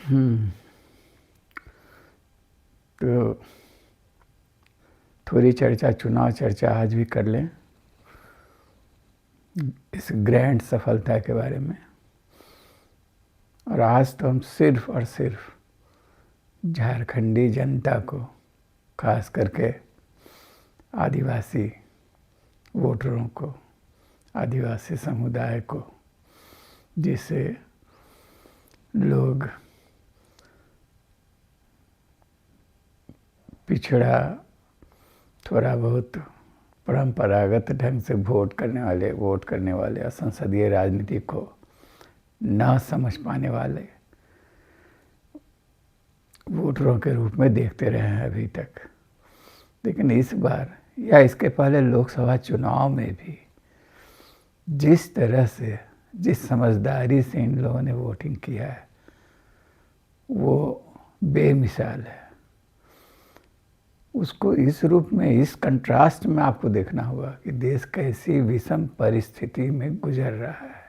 हम्म, तो थोड़ी चर्चा, चुनाव चर्चा आज भी कर लें इस ग्रैंड सफलता के बारे में। और आज तो हम सिर्फ और सिर्फ झारखंडी जनता को, खास करके आदिवासी वोटरों को, आदिवासी समुदाय को, जिसे लोग पिछड़ा, थोड़ा बहुत परंपरागत ढंग से वोट करने वाले और संसदीय राजनीति को न समझ पाने वाले वोटरों के रूप में देखते रहे हैं अभी तक। लेकिन इस बार या इसके पहले लोकसभा चुनाव में भी जिस तरह से, जिस समझदारी से इन लोगों ने वोटिंग किया है वो बेमिसाल है। उसको इस रूप में, इस कंट्रास्ट में आपको देखना होगा कि देश कैसी विषम परिस्थिति में गुजर रहा है,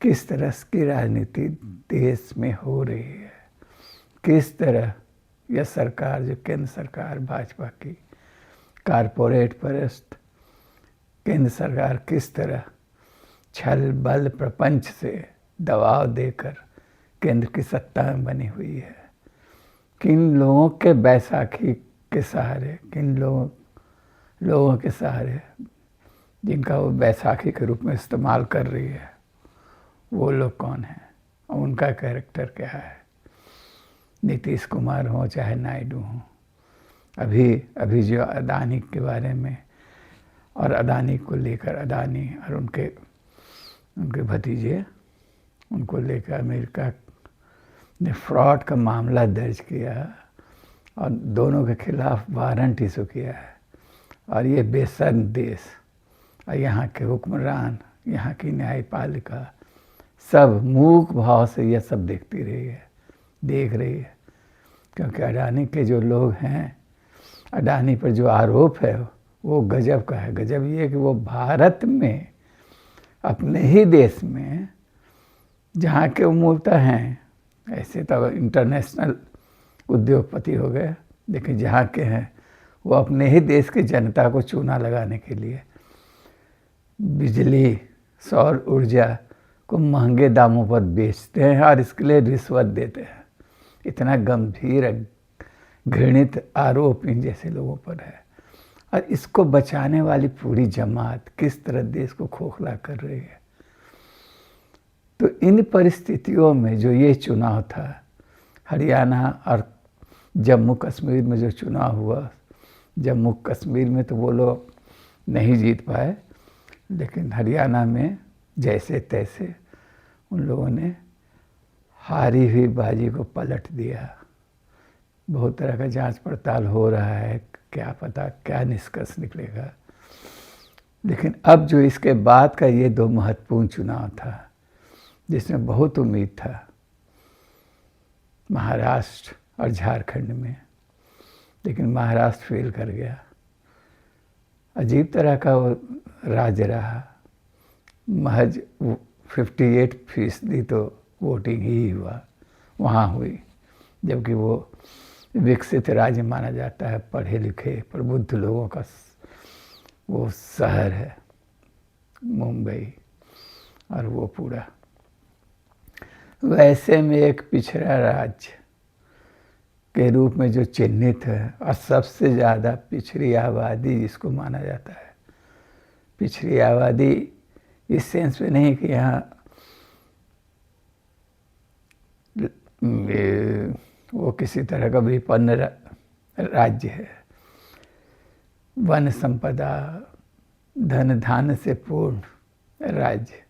किस तरह की राजनीति देश में हो रही है, किस तरह यह सरकार, जो केंद्र सरकार भाजपा की कारपोरेट परस्त केंद्र सरकार, किस तरह छल बल प्रपंच से दबाव देकर केंद्र की सत्ता में बनी हुई है। किन लोगों के बैसाखी के सहारे, किन लोगों के सहारे, जिनका वो बैसाखी के रूप में इस्तेमाल कर रही है, वो लोग कौन हैं और उनका कैरेक्टर क्या है। नीतीश कुमार हो चाहे नायडू हो, अभी जो अदानी के बारे में और अदानी को लेकर, अदानी और उनके भतीजे, उनको लेकर अमेरिका ने फ्रॉड का मामला दर्ज किया और दोनों के खिलाफ वारंट इशू किया है। और ये बेशर्म देश और यहाँ के हुक्मरान, यहाँ की न्यायपालिका सब मूक भाव से यह सब देख रही है। क्योंकि अडानी के जो लोग हैं, अडानी पर जो आरोप है वो गजब का है। गजब ये कि वो भारत में, अपने ही देश में, जहाँ के वो मूलतः हैं, ऐसे तो इंटरनेशनल उद्योगपति हो गए, लेकिन जहाँ के हैं वो अपने ही देश की जनता को चूना लगाने के लिए बिजली, सौर ऊर्जा को महंगे दामों पर बेचते हैं और इसके लिए रिश्वत देते हैं। इतना गंभीर घृणित आरोप इन जैसे लोगों पर है। और इसको बचाने वाली पूरी जमात किस तरह देश को खोखला कर रही है। तो इन परिस्थितियों में जो ये चुनाव था, हरियाणा और जम्मू कश्मीर में जो चुनाव हुआ, जम्मू कश्मीर में तो वो लोग नहीं जीत पाए, लेकिन हरियाणा में जैसे तैसे उन लोगों ने हारी हुई बाजी को पलट दिया। बहुत तरह का जांच पड़ताल हो रहा है, क्या पता क्या निष्कर्ष निकलेगा। लेकिन अब जो इसके बाद का ये दो महत्वपूर्ण चुनाव था जिसमें बहुत उम्मीद था, महाराष्ट्र और झारखंड में, लेकिन महाराष्ट्र फेल कर गया। अजीब तरह का वो राज्य रहा। महज 58% तो वोटिंग ही हुआ वहाँ हुई, जबकि वो विकसित राज्य माना जाता है, पढ़े लिखे प्रबुद्ध लोगों का वो शहर है मुंबई, और वो पूरा वैसे में एक पिछड़ा राज्य के रूप में जो चिन्हित है, और सबसे ज़्यादा पिछड़ी आबादी जिसको माना जाता है। पिछड़ी आबादी इस सेंस में नहीं कि यहाँ वो किसी तरह का विपन्न राज्य है, वन संपदा, धन धान्य से पूर्ण राज्य,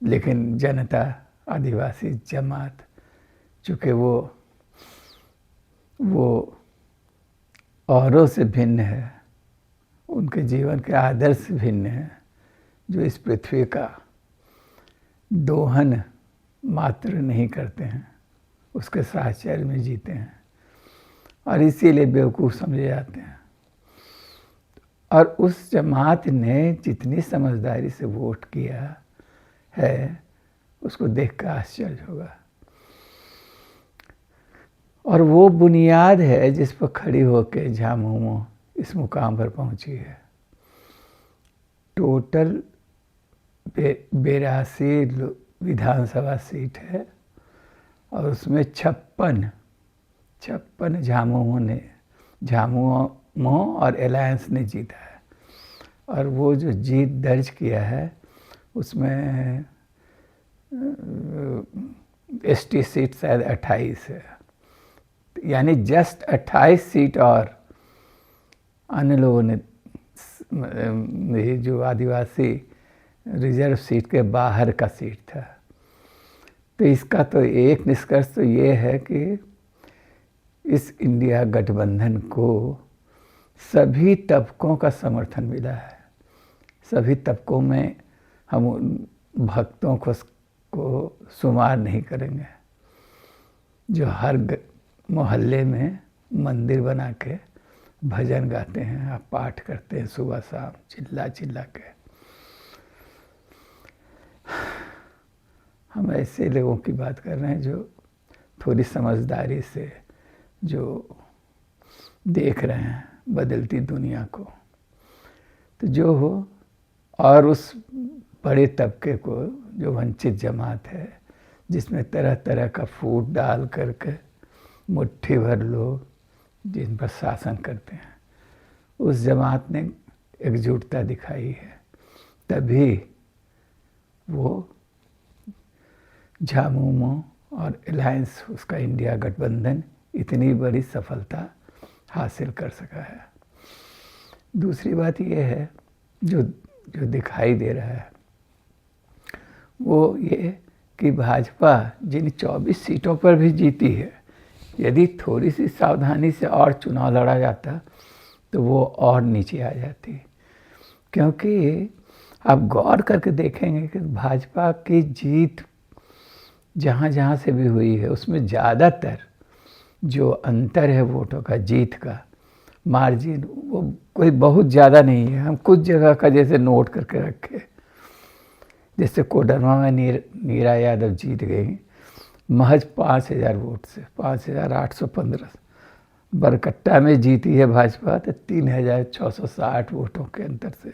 लेकिन जनता, आदिवासी जमात, चूँकि वो औरों से भिन्न है, उनके जीवन के आदर्श भिन्न है, जो इस पृथ्वी का दोहन मात्र नहीं करते हैं, उसके साहचर्य में जीते हैं और इसीलिए बेवकूफ़ समझे जाते हैं। और उस जमात ने जितनी समझदारी से वोट किया है उसको देख कर आश्चर्य होगा। और वो बुनियाद है जिस पर खड़ी होकर झामुमो इस मुकाम पर पहुंची है। टोटल 82 विधानसभा सीट है और उसमें 56 झामुमो और अलायंस ने जीता है। और वो जो जीत दर्ज किया है उसमें एसटी सीट शायद 28 है, यानी जस्ट 28 सीट और अन्य लोगों ने, ये जो आदिवासी रिजर्व सीट के बाहर का सीट था। तो इसका तो एक निष्कर्ष तो ये है कि इस इंडिया गठबंधन को सभी तबकों का समर्थन मिला है। सभी तबकों में हम भक्तों को शुमार नहीं करेंगे जो हर मोहल्ले में मंदिर बना के भजन गाते हैं, आप पाठ करते हैं सुबह शाम चिल्ला चिल्ला के। हम ऐसे लोगों की बात कर रहे हैं जो थोड़ी समझदारी से जो देख रहे हैं बदलती दुनिया को। तो जो हो, और उस बड़े तबके को जो वंचित जमात है जिसमें तरह तरह का फूट डाल करके मुट्ठी भर लोग जिन पर शासन करते हैं, उस जमात ने एकजुटता दिखाई है, तभी वो झामुमो और अलायंस उसका इंडिया गठबंधन इतनी बड़ी सफलता हासिल कर सका है। दूसरी बात यह है जो दिखाई दे रहा है वो ये कि भाजपा जिन 24 सीटों पर भी जीती है, यदि थोड़ी सी सावधानी से और चुनाव लड़ा जाता तो वो और नीचे आ जाती। क्योंकि आप गौर करके देखेंगे कि भाजपा की जीत जहाँ जहाँ से भी हुई है उसमें ज़्यादातर जो अंतर है वोटों का, जीत का मार्जिन, वो कोई बहुत ज़्यादा नहीं है। हम कुछ जगह का जैसे नोट करके रखे, जैसे कोडरमा में नीरा यादव जीत गई महज 5000 वोट से, 5815। बरकट्टा में जीती है भाजपा तो 3660 वोटों के अंतर से।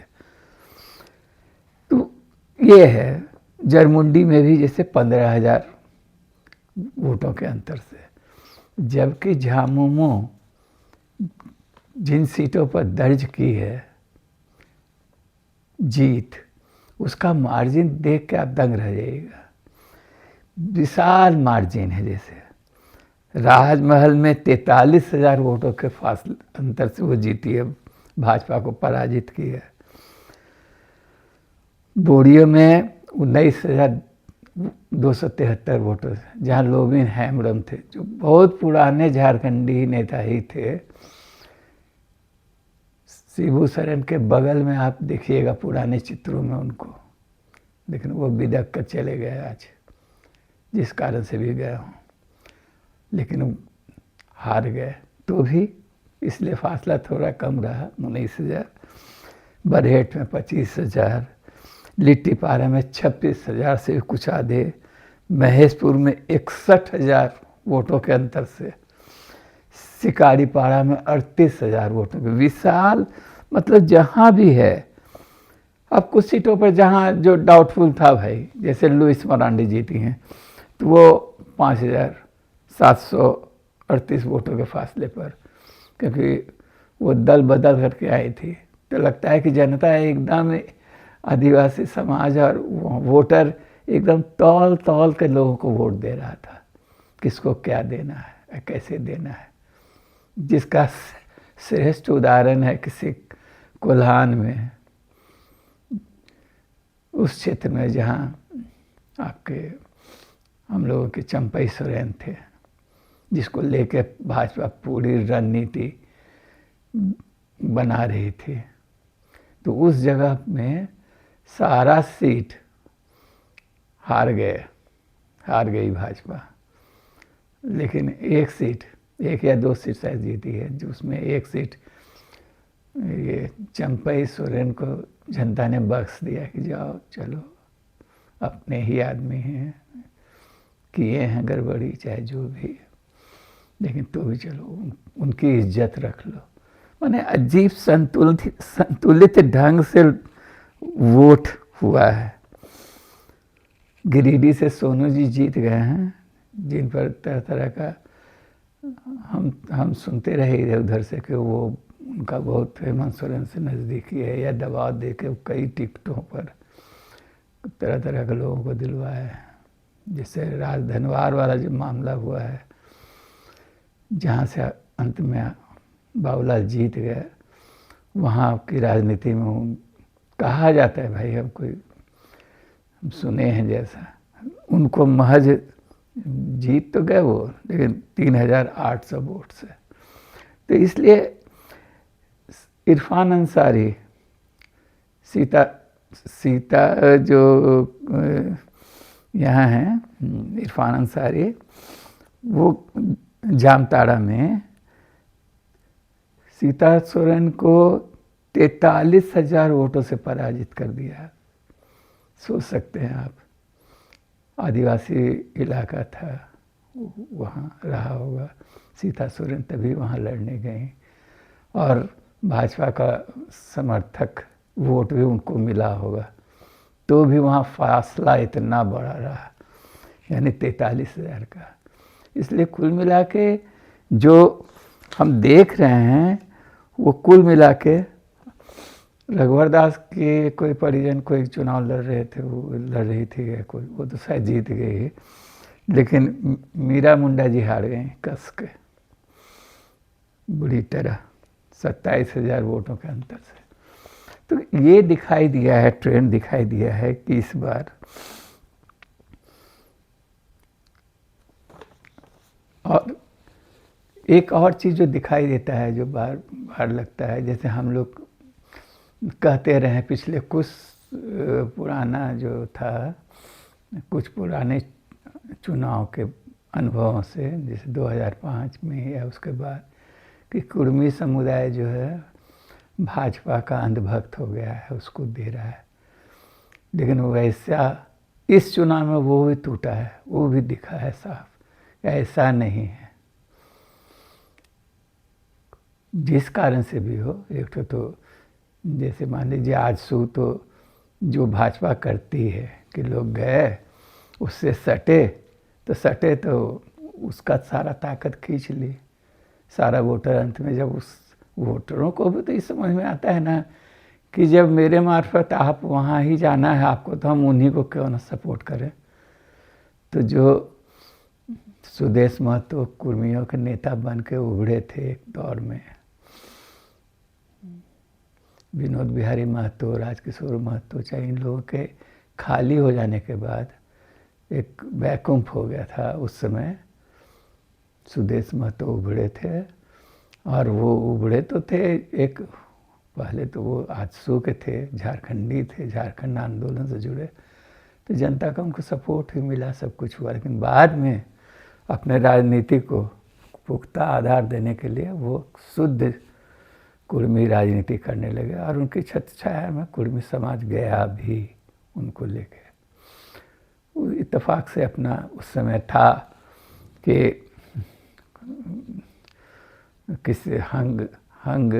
तो ये है जरमुंडी में भी जैसे 15000 वोटों के अंतर से। जबकि झामुमो जिन सीटों पर दर्ज की है जीत, उसका मार्जिन देख के आप दंग रह जाइएगा। विशाल मार्जिन है। जैसे राजमहल में 43,000 वोटों के फासले अंतर से वो जीती है, भाजपा को पराजित की है। बोरियो में 19,273 वोटों से, जहाँ लोबिन हेम्ब्रम थे जो बहुत पुराने झारखंडी नेता ही थे। शिबू सोरेन के बगल में आप देखिएगा पुराने चित्रों में उनको, लेकिन वो बिदक कर चले गए आज, जिस कारण से भी गए हों, लेकिन हार गए। तो भी इसलिए फासला थोड़ा कम रहा, 19,000। बरहेट में 25,000, लिट्टीपारा में 26,000 से कुछ आधे, महेशपुर में 61,000 वोटों के अंतर से, शिकारीपाड़ा में 38,000 वोटों के। विशाल, मतलब जहाँ भी है। अब कुछ सीटों पर जहाँ जो डाउटफुल था भाई, जैसे लुइस मरांडी जीती हैं तो वो 5,738 वोटों के फासले पर, क्योंकि वो दल बदल करके आई थी। तो लगता है कि जनता एकदम आदिवासी समाज और वोटर एकदम तौल तौल के लोगों को वोट दे रहा था, किसको क्या देना है, कैसे देना है। जिसका श्रेष्ठ उदाहरण है किसी कोल्हान में, उस क्षेत्र में जहाँ आपके हम लोगों के चंपई सोरेन थे, जिसको लेके भाजपा पूरी रणनीति बना रही थी। तो उस जगह में सारा सीट हार गई भाजपा। लेकिन एक सीट, 1 या 2 सीट शायद जीती है, जो उसमें एक सीट ये चंपई सोरेन को जनता ने बख्श दिया कि जाओ चलो, अपने ही आदमी हैं, किए हैं गड़बड़ी चाहे जो भी। लेकिन तो भी चलो उनकी इज्जत रख लो। माने अजीब संतुलित ढंग से वोट हुआ है। गिरिडीह से सोनू जी जीत गए हैं, जिन पर तरह तरह का हम सुनते रहे इधर उधर से कि वो उनका बहुत हेमंत सोरेन से नज़दीकी है, या दबाव दे के कई टिकटों पर तरह तरह के लोगों को दिलवाया है। जैसे राजधनवार वाला जो मामला हुआ है, जहाँ से अंत में बाबूलाल जीत गए, वहाँ की राजनीति में कहा जाता है, भाई हम कोई हम सुने हैं जैसा, उनको महज जीत तो गए वो, लेकिन 3800 वोट से। तो इसलिए इरफान अंसारी सीता जो यहाँ हैं इरफान अंसारी, वो जामताड़ा में सीता सोरेन को 43,000 वोटों से पराजित कर दिया। सोच सकते हैं आप, आदिवासी इलाका था, वहाँ रहा होगा सीता सोरेन, तभी वहाँ लड़ने गई, और भाजपा का समर्थक वोट भी उनको मिला होगा, तो भी वहाँ फासला इतना बड़ा रहा, यानी 43,000 का। इसलिए कुल मिला के जो हम देख रहे हैं वो कुल मिला के रघुवर दास के कोई परिजन कोई चुनाव लड़ रहे थे, वो लड़ रही थी कोई, वो तो शायद जीत गई, लेकिन मीरा मुंडा जी हार गई कस के बुरी तरह 27,000 वोटों के अंतर से। तो ये दिखाई दिया है, ट्रेंड दिखाई दिया है कि इस बार और एक और चीज़ जो दिखाई देता है, जो बार बार लगता है, जैसे हम लोग कहते रहे पिछले कुछ पुराना जो था, कुछ पुराने चुनाव के अनुभवों से, जैसे 2005 में या उसके बाद, कि कुर्मी समुदाय जो है भाजपा का अंधभक्त हो गया है, उसको दे रहा है। लेकिन वैसा इस चुनाव में वो भी टूटा है, वो भी दिखा है साफ, ऐसा नहीं है। जिस कारण से भी हो, एक तो जैसे मान लीजिए आजसू तो जो भाजपा करती है कि लोग गए उससे सटे तो उसका सारा ताकत खींच ली, सारा वोटर अंत में। जब उस वोटरों को भी तो ये समझ में आता है ना कि जब मेरे मार्फत आप वहाँ ही जाना है आपको, तो हम उन्हीं को क्यों ना सपोर्ट करें। तो जो सुदेश महतो कुर्मियों के नेता बन के उभरे थे एक दौर में, विनोद बिहारी महतो, राजकिशोर महतो, चाहे इन लोगों के खाली हो जाने के बाद एक वैकुंठ हो गया था। उस समय सुदेश महतो उभरे थे, और वो उभरे तो थे, एक पहले तो वो आजसू के थे, झारखंडी थे, झारखंड आंदोलन से जुड़े, तो जनता का उनको सपोर्ट ही मिला, सब कुछ हुआ। लेकिन बाद में अपने राजनीति को पुख्ता आधार देने के लिए वो शुद्ध कुर्मी राजनीति करने लगे, और उनकी छत्र छाया में कुर्मी समाज गया भी उनको लेके। वो इत्तेफाक से अपना उस समय था कि किसी हंग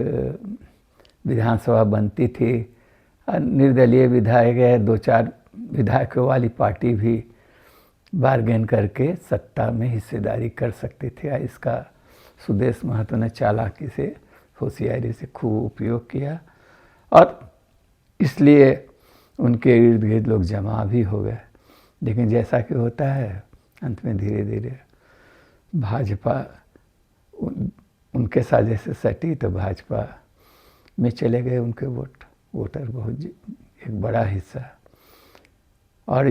विधानसभा बनती थी, निर्दलीय विधायक है, 2-4 विधायकों वाली पार्टी भी बारगेन करके सत्ता में हिस्सेदारी कर सकती थी। इसका सुदेश महतो ने चालाकी से, होशियारी से खूब उपयोग किया, और इसलिए उनके इर्द गिर्द लोग जमा भी हो गए। लेकिन जैसा कि होता है, अंत में धीरे धीरे भाजपा उनके साथ जैसे सटी, तो भाजपा में चले गए उनके वोटर, बहुत एक बड़ा हिस्सा। और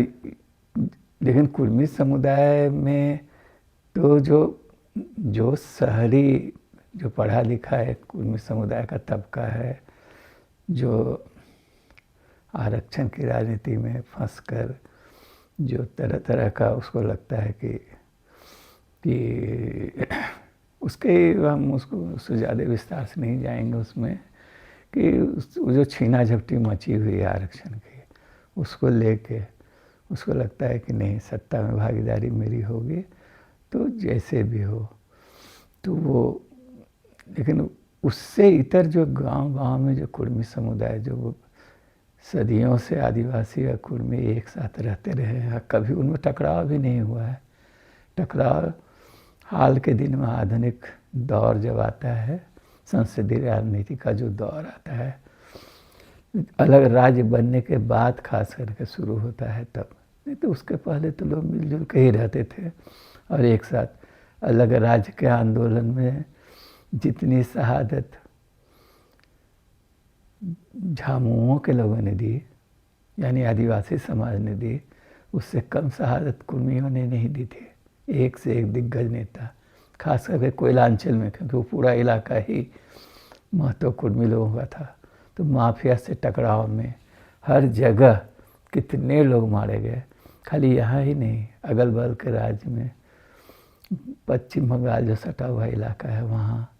लेकिन कुर्मी समुदाय में तो जो शहरी, जो पढ़ा लिखा है कुर्मी समुदाय का तबका है, जो आरक्षण की राजनीति में फंसकर जो तरह तरह का उसको लगता है कि उसके, हम उससे ज़्यादा विस्तार से नहीं जाएंगे उसमें, कि जो छीना झपटी मची हुई है आरक्षण की, उसको लेके उसको लगता है कि नहीं, सत्ता में भागीदारी मेरी होगी, तो जैसे भी हो तो वो, लेकिन उससे इतर जो गांव-गांव में जो कुर्मी समुदाय जो वो सदियों से आदिवासी और कुर्मी एक साथ रहते रहे हैं, कभी उनमें टकराव भी नहीं हुआ है। टकराव हाल के दिन में आधुनिक दौर जब आता है, संसदीय राजनीति का जो दौर आता है, अलग राज्य बनने के बाद खास करके शुरू होता है तब, नहीं तो उसके पहले तो लोग मिलजुल के ही रहते थे और एक साथ। अलग राज्य के आंदोलन में जितनी शहादत झामुओं के लोगों ने दी, यानी आदिवासी समाज ने दी, उससे कम शहादत कुर्मियों ने नहीं दी थी। एक से एक दिग्गज नेता, खास करके कोयलांचल में, क्योंकि वो पूरा इलाका ही महतो कुर्मी लोगों का था। तो माफिया से टकराव में हर जगह कितने लोग मारे गए, खाली यहाँ ही नहीं, अगल बगल के राज्य में, पश्चिम बंगाल जो सटा हुआ इलाका है वहाँ,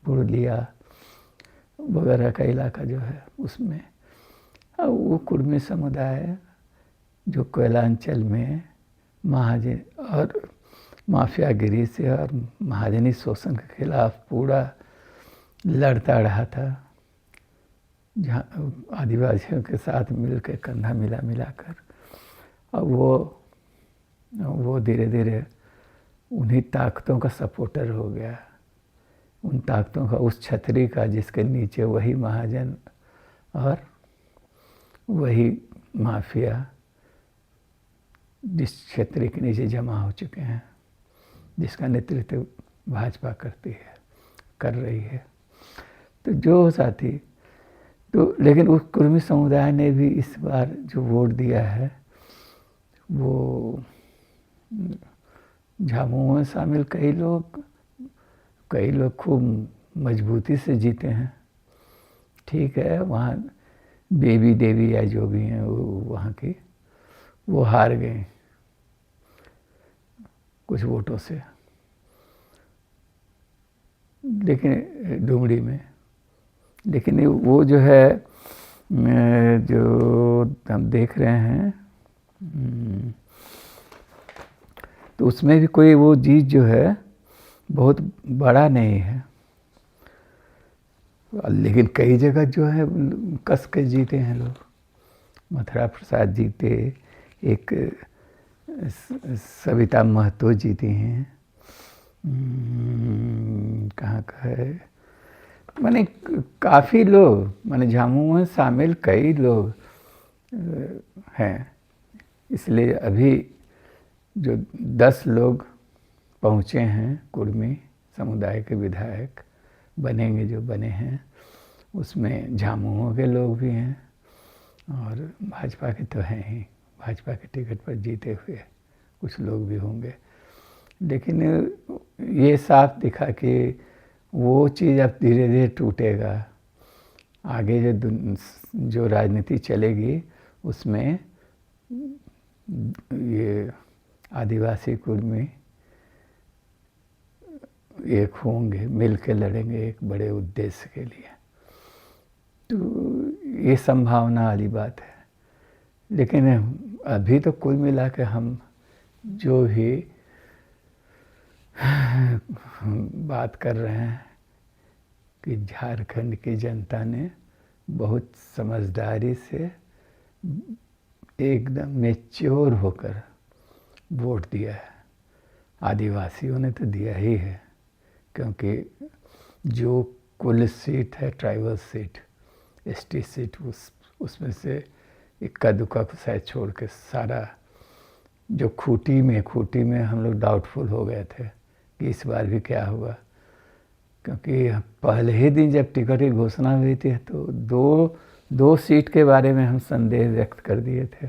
पुरुलिया वगैरह का इलाका जो है उसमें, अब वो कुर्मी समुदाय जो कोयलांचल में महाजन और माफियागिरी से और महाजनी शोषण के खिलाफ पूरा लड़ता रहा था, जहाँ आदिवासियों के साथ मिल के कंधा मिलाकर, अब वो धीरे धीरे उन्हीं ताकतों का सपोर्टर हो गया, उन ताकतों का, उस छतरी का जिसके नीचे वही महाजन और वही माफिया जिस छतरी के नीचे जमा हो चुके हैं, जिसका नेतृत्व भाजपा कर रही है। तो जो साथी, तो लेकिन उस कुर्मी समुदाय ने भी इस बार जो वोट दिया है वो झामुओं में शामिल कई लोग खूब मजबूती से जीते हैं। ठीक है, वहाँ बेबी देवी या जो भी हैं वो वहाँ की, वो हार गए कुछ वोटों से, लेकिन डुमरी में, लेकिन वो जो है जो हम देख रहे हैं, तो उसमें भी कोई वो जीत जो है बहुत बड़ा नहीं है, लेकिन कई जगह जो है कस के जीते हैं लोग। मथुरा प्रसाद जीते, एक सविता महतो जीती हैं, कहाँ का है, माने काफ़ी लोग, माने झामुमो में शामिल कई लोग हैं। इसलिए अभी जो 10 लोग पहुँचे हैं कुर्मी समुदाय के विधायक बनेंगे, जो बने हैं, उसमें झामुमो के लोग भी हैं और भाजपा के तो हैं ही, भाजपा के टिकट पर जीते हुए कुछ लोग भी होंगे। लेकिन ये साफ दिखा कि वो चीज़ अब धीरे धीरे टूटेगा। आगे जो राजनीति चलेगी उसमें ये आदिवासी कुर्मी एक होंगे, मिल के लड़ेंगे एक बड़े उद्देश्य के लिए। तो ये संभावना वाली बात है। लेकिन अभी तो कुल मिला के हम जो भी बात कर रहे हैं कि झारखंड की जनता ने बहुत समझदारी से एकदम मैच्योर होकर वोट दिया है। आदिवासियों ने तो दिया ही है, क्योंकि जो कुल सीट है, ट्राइबल सीट, एसटी सीट, उसमें से इक्का दुक्का को शायद छोड़ के सारा जो खूंटी में हम लोग डाउटफुल हो गए थे कि इस बार भी क्या होगा, क्योंकि पहले ही दिन जब टिकट की घोषणा हुई थी तो दो सीट के बारे में हम संदेह व्यक्त कर दिए थे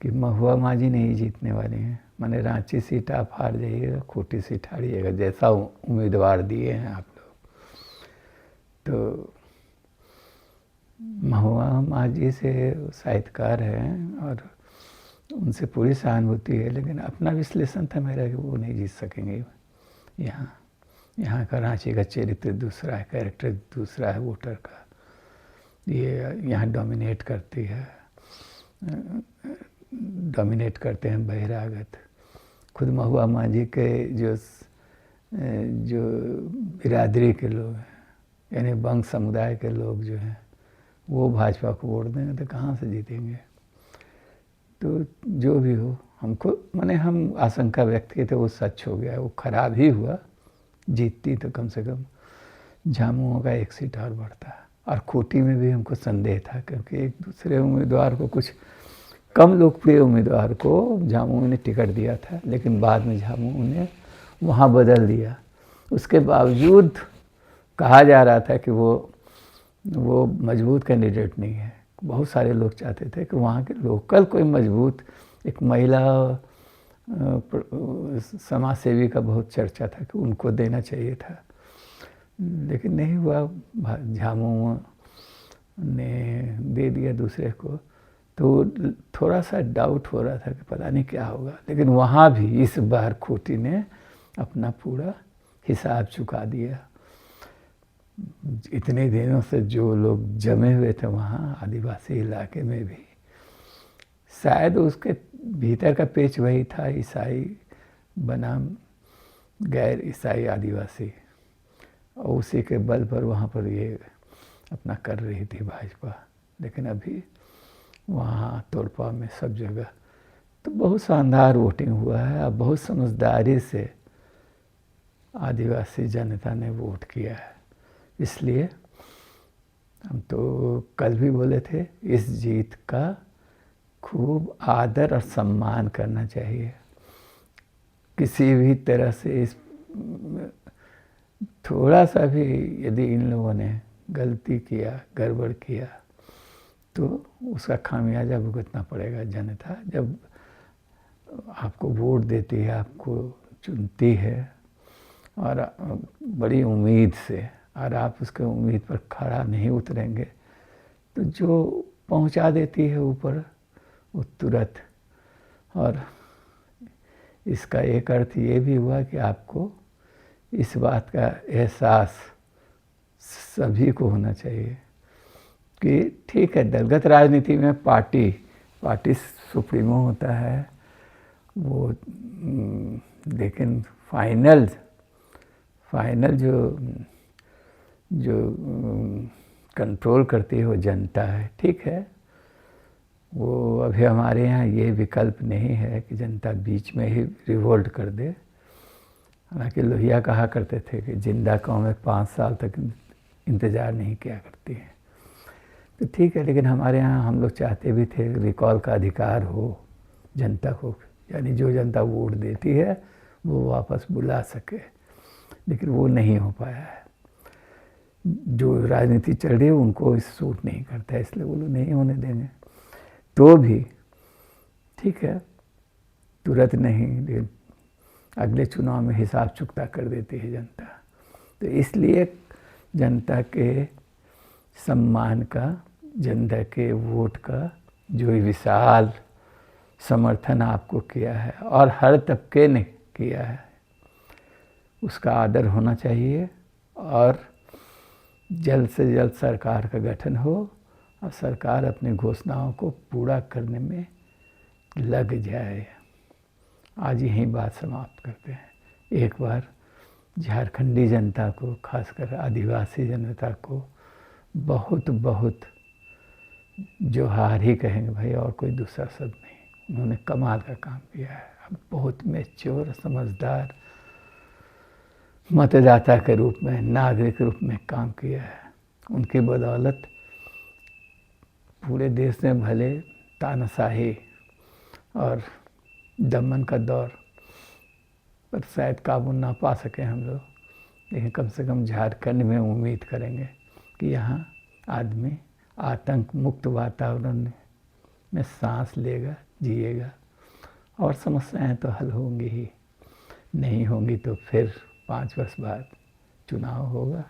कि महुआ माझी नहीं जीतने वाली हैं। माने रांची सीट आप हार जाइएगा, खूंटी सीट हारिएगा, जैसा उम्मीदवार दिए हैं आप लोग। तो महुआ माझी से साहित्यकार हैं और उनसे पूरी सहानुभूति है, लेकिन अपना विश्लेषण था मेरा कि वो नहीं जीत सकेंगे। यहाँ का रांची का चरित्र दूसरा है, कैरेक्टर दूसरा है वोटर का, ये यहाँ डोमिनेट करते हैं बहिरागत। खुद महुआ माझी के जो जो बिरादरी के लोग हैं, यानी बंग समुदाय के लोग जो हैं, वो भाजपा को वोट देंगे तो कहाँ से जीतेंगे। तो जो भी हो, हमको माने हम आशंका व्यक्त किए थे, वो सच हो गया, वो खराब ही हुआ। जीतती तो कम से कम झामुमो का एक सीट और बढ़ता। और खूंटी में भी हमको संदेह था, क्योंकि एक दूसरे उम्मीदवार को, कुछ कम लोकप्रिय उम्मीदवार को झामुमो ने टिकट दिया था, लेकिन बाद में झामुमो ने वहाँ बदल दिया। उसके बावजूद कहा जा रहा था कि वो मजबूत कैंडिडेट नहीं है। बहुत सारे लोग चाहते थे कि वहाँ के लोकल कोई मजबूत, एक महिला समाज सेवी का बहुत चर्चा था कि उनको देना चाहिए था, लेकिन नहीं हुआ। झामुमो ने दे दिया दूसरे को। तो थोड़ा सा डाउट हो रहा था कि पता नहीं क्या होगा, लेकिन वहाँ भी इस बार खूंटी ने अपना पूरा हिसाब चुका दिया। इतने दिनों से जो लोग जमे हुए थे वहाँ आदिवासी इलाके में भी, शायद उसके भीतर का पेच वही था, ईसाई बनाम गैर ईसाई आदिवासी, और उसी के बल पर वहाँ पर ये अपना कर रही थी भाजपा। लेकिन अभी वहाँ तोड़पा में सब जगह तो बहुत शानदार वोटिंग हुआ है। अब बहुत समझदारी से आदिवासी जनता ने वोट किया है। इसलिए हम तो कल भी बोले थे, इस जीत का खूब आदर और सम्मान करना चाहिए। किसी भी तरह से इस थोड़ा सा भी यदि इन लोगों ने गलती किया, गड़बड़ किया, तो उसका खामियाजा भुगतना पड़ेगा। जनता जब आपको वोट देती है, आपको चुनती है, और बड़ी उम्मीद से, और आप उसके उम्मीद पर खड़ा नहीं उतरेंगे, तो जो पहुंचा देती है ऊपर वो तुरंत। और इसका एक अर्थ ये भी हुआ कि आपको इस बात का एहसास सभी को होना चाहिए कि ठीक है, दलगत राजनीति में पार्टी सुप्रीमो होता है वो, लेकिन फाइनल जो कंट्रोल करती है वो जनता है। ठीक है, वो अभी हमारे यहाँ ये विकल्प नहीं है कि जनता बीच में ही रिवोल्ट कर दे। हालांकि लोहिया कहा करते थे कि जिंदा कौमें 5 साल तक इंतज़ार नहीं किया करती है। तो ठीक है, लेकिन हमारे यहाँ हम लोग चाहते भी थे रिकॉल का अधिकार हो जनता को, यानी जो जनता वोट देती है वो वापस बुला सके, लेकिन वो नहीं हो पाया है। जो राजनीति चल रही है उनको इस सूट नहीं करता है, इसलिए वो लोग नहीं होने देंगे। तो भी ठीक है, तुरंत नहीं, लेकिन अगले चुनाव में हिसाब चुकता कर देती है जनता। तो इसलिए जनता के सम्मान का, जनता के वोट का जो विशाल समर्थन आपको किया है और हर तबके ने किया है, उसका आदर होना चाहिए। और जल्द से जल्द सरकार का गठन हो और सरकार अपनी घोषणाओं को पूरा करने में लग जाए। आज यही बात समाप्त करते हैं। एक बार झारखंडी जनता को, खासकर आदिवासी जनता को बहुत बहुत जोहार ही कहेंगे भाई, और कोई दूसरा शब्द नहीं। उन्होंने कमाल का काम किया है। बहुत मैच्योर, समझदार मतदाता के रूप में, नागरिक के रूप में काम किया है। उनकी बदौलत पूरे देश में भले तानाशाही और दमन का दौर पर शायद काबू ना पा सके हम लोग, लेकिन कम से कम झारखंड में उम्मीद करेंगे कि यहाँ आदमी आतंक मुक्त वातावरण में सांस लेगा, जिएगा, और समस्याएं तो हल होंगी ही। नहीं होंगी तो फिर 5 वर्ष बाद चुनाव होगा,